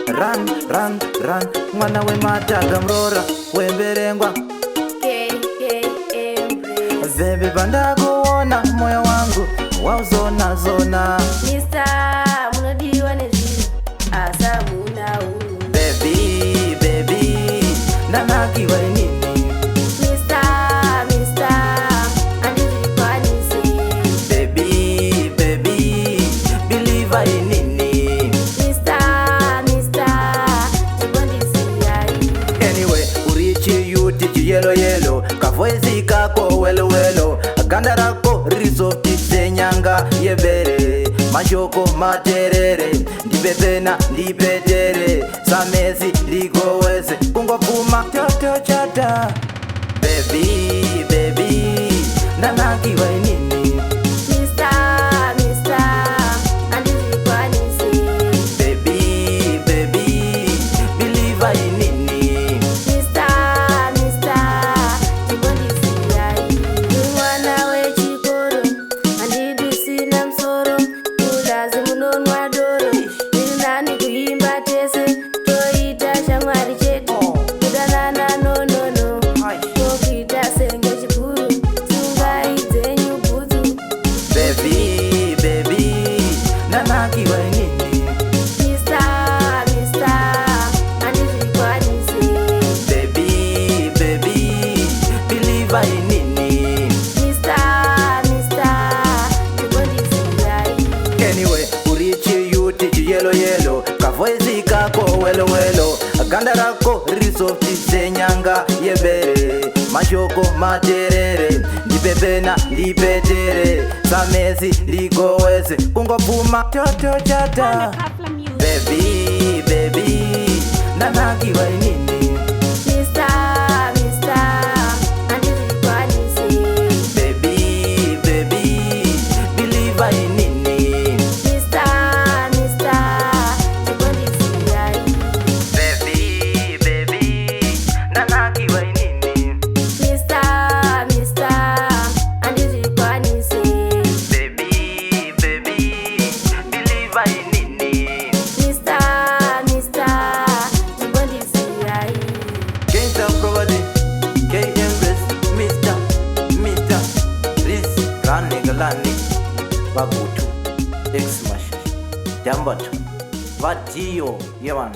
run mwana we mataga mrora wemberengwa Baby banda kuona moyo wangu wauzona zona Mr. munodiwa nezini asa muna uru Baby nanakiwa nini Mr. andizikwa nisi Baby believe in nini Mr. chibondisi yai Anyway urichi yuti yellow kavoizi kako welo ganda rako risofti senyanga yebere mashoko materere ndipepena ndipetere samezi ligoweze kungopuma toto chata Baby nanakiwa nini Mr. andizikwa nisi Baby believe in nini Mr. chibondisi yai mwana we chikoro andidusina msoro ulazi munonwa doro nani kuimba tese toita shamwari chetu kudanana nonono tokuita senge chikuru sungaidze nyubudzu Baby nanakiwa nini Mr. andizvikwanisi Baby believe in nini Mr. chibondisi yai Anyway urichi yuti yellow kavoizi kako welo ganda rako risofti senyanga yebere mashoko materere ndipepena ndipetere samezi ligoweze kungopuma toto chata Baby nanakiwa nini Mr. andizvikwanisi Baby believe in nini Mr. chibondisi yai Baby nanakiwa nini Mr. andizvikwanisi Baby believe in nini Mr. chibondisi yai Kings of Property KM Rest Mr. Riz Ranigalani Babutu X Mash Jambat Vatiyo Yaman